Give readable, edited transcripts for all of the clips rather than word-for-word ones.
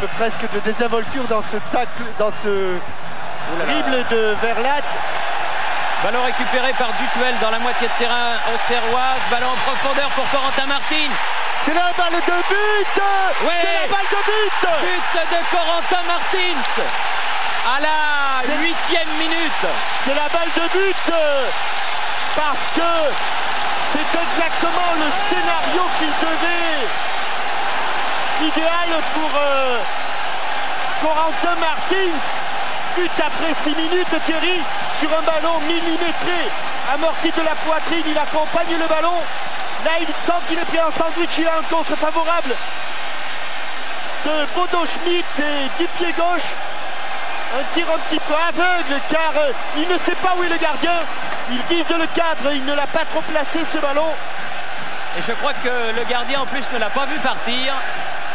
peu presque de désinvolture dans ce tacle, dans ce dribble de Verlat. Ballon récupéré par Dutuel dans la moitié de terrain auxerroise. Ballon en profondeur pour Corentin Martins. C'est la balle de but. Ouais. C'est la balle de but. But de Corentin Martins à la 8e minute. C'est la balle de but parce que c'est exactement le scénario qu'il devait idéal pour Corentin Martins. But après 6 minutes, Thierry, sur un ballon millimétré, amorti de la poitrine, il accompagne le ballon. Là, il sent qu'il est pris en sandwich, il a un contre favorable de Bodo Schmidt et du pied gauche. Un tir un petit peu aveugle car il ne sait pas où est le gardien. Il vise le cadre, il ne l'a pas trop placé ce ballon. Et je crois que le gardien en plus ne l'a pas vu partir.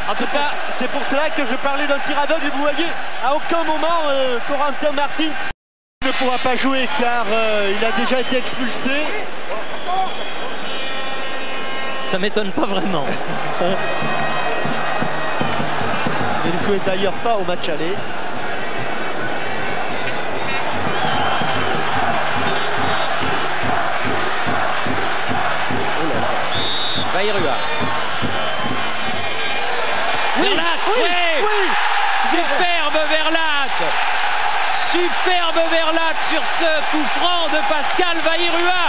En tout cas, c'est pour cela que je parlais d'un tir aveugle. Et vous voyez, à aucun moment, Corentin Martins ne pourra pas jouer car il a déjà été expulsé. Ça m'étonne pas vraiment. Il ne jouait d'ailleurs pas au match aller. Bayrua. Oui, Verlat, oui, ouais. oui. Superbe Verlat. Superbe Verlat sur ce coup franc de Pascal Bayrua.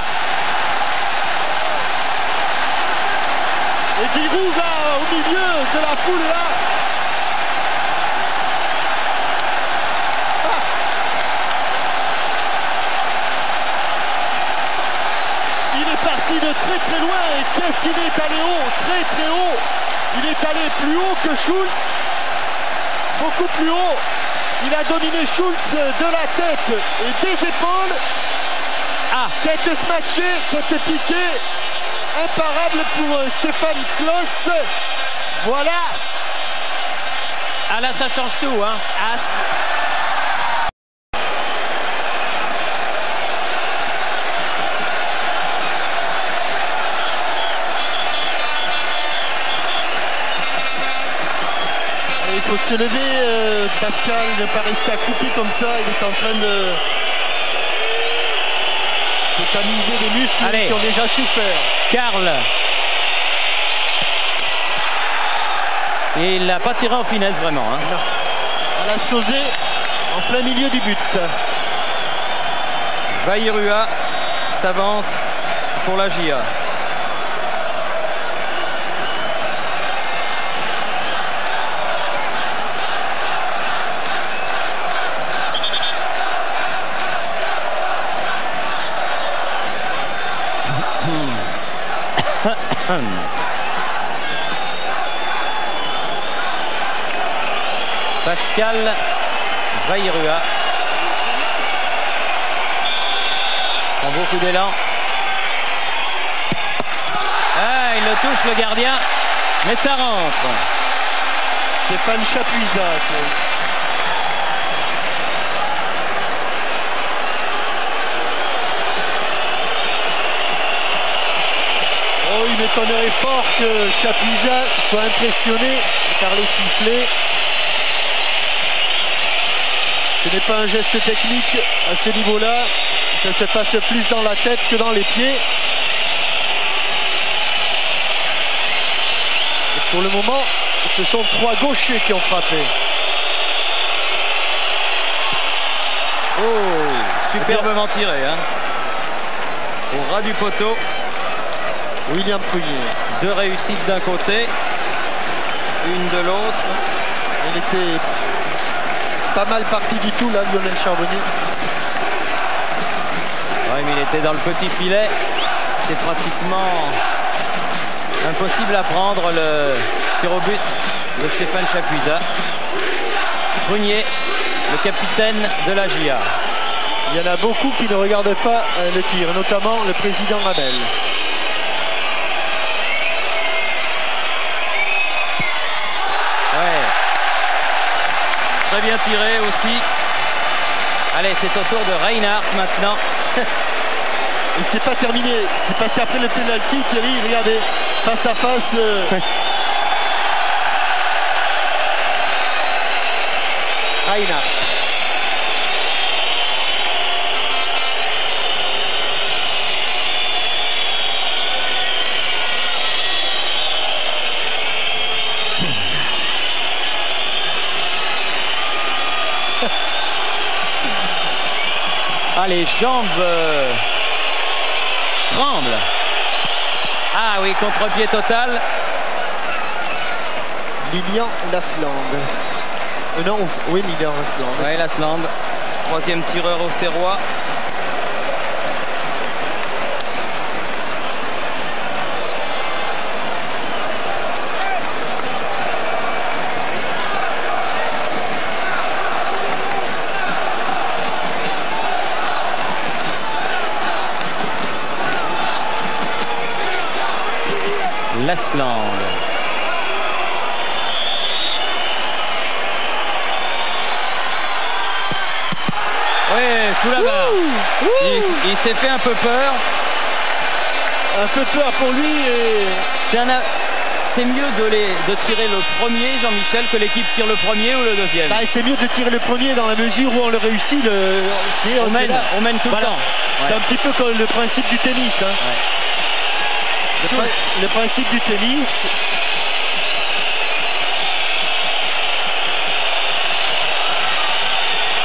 Et Giroud va au milieu de la foule là. Ah. Il est parti de très très loin et qu'est-ce qu'il est allé haut, très très haut. Il est allé plus haut que Schulz, beaucoup plus haut. Il a dominé Schulz de la tête et des épaules. Ah. Tête smatchée, tête piquée. Imparable pour Stéphane Klos. Voilà. Ah là, ça change tout, hein. Ah, il faut se lever, Pascal, ne pas rester accroupi comme ça. Il est en train de tamiser des muscles. Allez, qui ont déjà souffert. Karl. Et il n'a pas tiré en finesse vraiment. Hein. Non. On a sausé en plein milieu du but. Bayrua s'avance pour la GIA. Pascal Bayrua prend beaucoup d'élan. Ah, il le touche le gardien, mais ça rentre. Stéphane Chapuisat. Oh, il m'étonnerait fort que Chapuisat soit impressionné par les sifflets. Ce n'est pas un geste technique à ce niveau-là. Ça se passe plus dans la tête que dans les pieds. Et pour le moment, ce sont 3 gauchers qui ont frappé. Oh, superbement tiré. Hein. Au ras du poteau. William Prunier. 2 réussites d'un côté, une de l'autre. Il était pas mal parti du tout là, Lionel Charbonnier. Oui, mais il était dans le petit filet. C'est pratiquement impossible à prendre le tir au but de Stéphane Chapuisat. Prunier, le capitaine de la GIA. Il y en a beaucoup qui ne regardent pas le tir, notamment le président Rabel. Ouais. Très bien tiré aussi. Allez, c'est au tour de Reinhardt maintenant. Et c'est pas terminé. C'est parce qu'après le penalty, Thierry, regardez, face à face. Reinhardt. Ah, les jambes tremblent. Ah oui, contre-pied total. Lilian Lasland. Non, oui, Lilian Lasland. Oui, Lasland. Troisième tireur au Serrois. Lasland. Oui, sous la barre. Il s'est fait un peu peur. Un peu peur pour lui. Et... c'est mieux de tirer le premier, Jean-Michel, que l'équipe tire le premier ou le deuxième. Bah, c'est mieux de tirer le premier dans la mesure où on le réussit. On mène tout le temps. Ouais. C'est un petit peu comme le principe du tennis. Hein. Ouais. Le principe du tennis.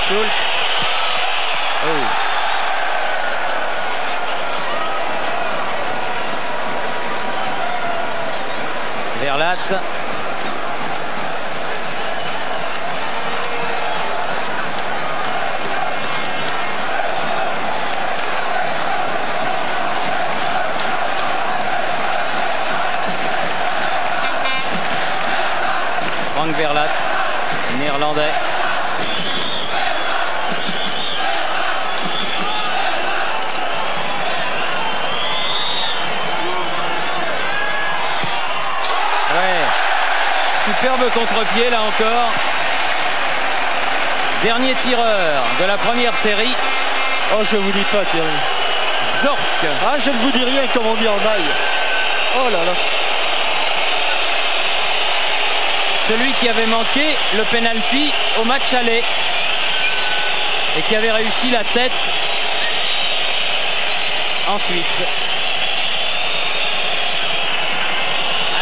Schultz. Oh. Verlat. Frank Verlat, néerlandais. Superbe contre-pied là encore. Dernier tireur de la première série. Oh, je vous dis pas, Thierry. Zorc. Ah, je ne vous dis rien, comme on dit en bail. Oh là là. Celui qui avait manqué le penalty au match aller et qui avait réussi la tête ensuite.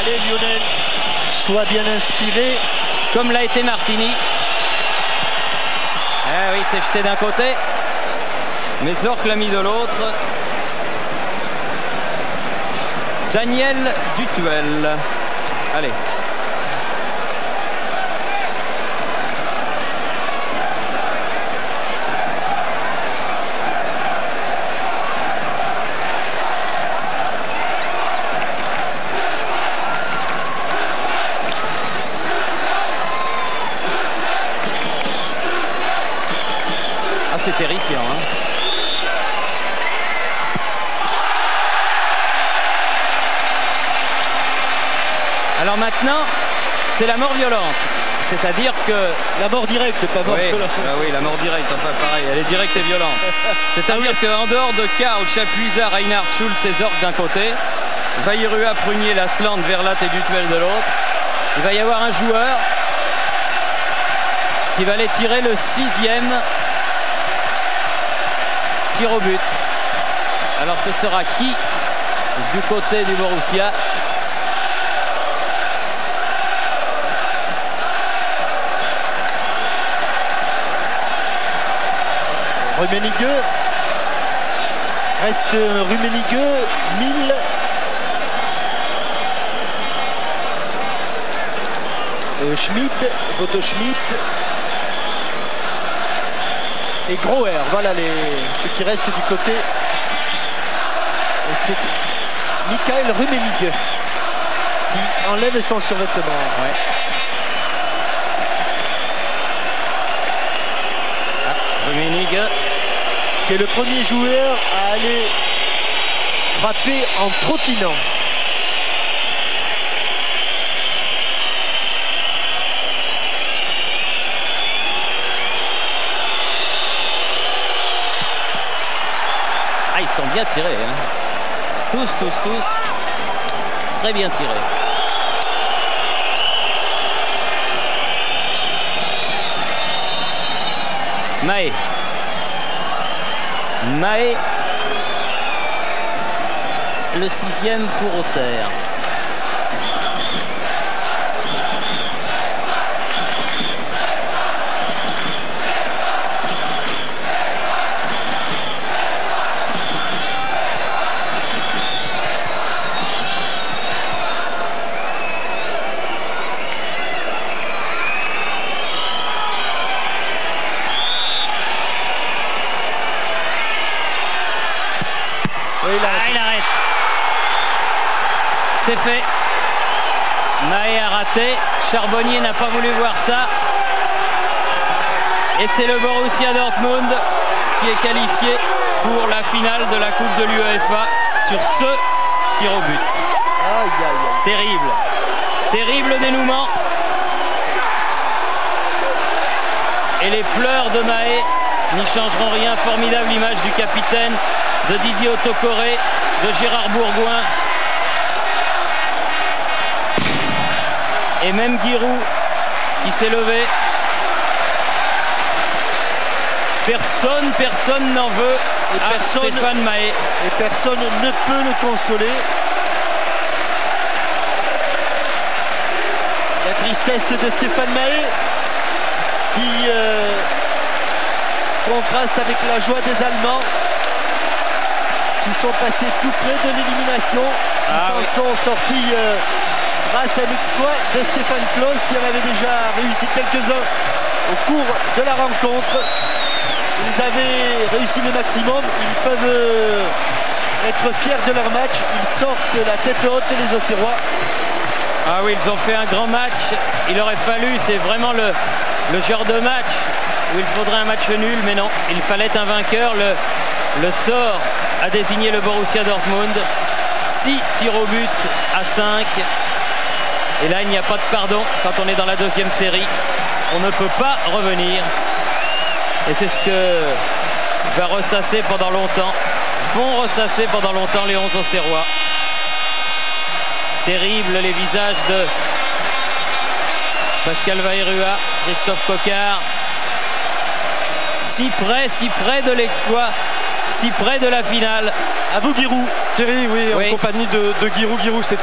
Allez, Lionel. Sois bien inspiré. Comme l'a été Martini. Eh oui, c'est jeté d'un côté. Mais Zorc l'a mis de l'autre. Daniel Dutuel. Allez. C'est terrifiant. Hein. Alors maintenant, c'est la mort violente. C'est-à-dire que... La mort directe, pas mort violente. Ah oui, la mort directe, enfin pareil, elle est directe et violente. C'est-à-dire qu'en dehors de Karl, Chapuisat, Reinhardt, Schultz et Zorc d'un côté, Vairua, Prunier, Lasland, Verlat et Dutuel de l'autre, il va y avoir un joueur qui va aller tirer le 6e tir au but. Alors ce sera qui du côté du Borussia? Rummenigge. Reste Rummenigge, Mille. Schmidt, Boto Schmidt. Et Groer, voilà ceux qui restent du côté. Et c'est Michael Rummenigge qui enlève son survêtement. Ouais. Ah, Rummenigge. Qui est le premier joueur à aller frapper en trottinant. Ah, ils sont bien tirés. Hein. Tous. Très bien tirés. Mahé. Mahé. Le 6e pour Auxerre. Il arrête. C'est fait. Mahé a raté. Charbonnier n'a pas voulu voir ça. Et c'est le Borussia Dortmund qui est qualifié pour la finale de la Coupe de l'UEFA sur ce tir au but. Aïe, aïe, aïe. Terrible. Terrible dénouement. Et les pleurs de Mahé n'y changeront rien. Formidable image du capitaine, de Didier Otto-Corré, de Gérard Bourgoin. Et même Giroud qui s'est levé. Personne n'en veut à Stéphane Mahé. Et personne ne peut le consoler. La tristesse de Stéphane Mahé qui contraste avec la joie des Allemands qui sont passés tout près de l'élimination. Ils s'en sont sortis grâce à l'exploit de Stéphane Klose qui en avait déjà réussi quelques-uns au cours de la rencontre. Ils avaient réussi le maximum, ils peuvent être fiers de leur match, ils sortent la tête haute les Auxerrois. Ah oui, ils ont fait un grand match, il aurait fallu, c'est vraiment le genre de match où il faudrait un match nul, mais non, il fallait un vainqueur. Le sort a désigné le Borussia Dortmund, 6 tirs au but à 5. Et là, il n'y a pas de pardon quand on est dans la deuxième série. On ne peut pas revenir. Et c'est ce que va ressasser pendant longtemps, vont ressasser pendant longtemps les 11 Auxerrois. Terrible les visages de Pascal Vairua, Christophe Coquard. Si près de l'exploit, si près de la finale. À vous Giroud. Thierry, oui, Oui. En compagnie de Giroud. Giroud, c'est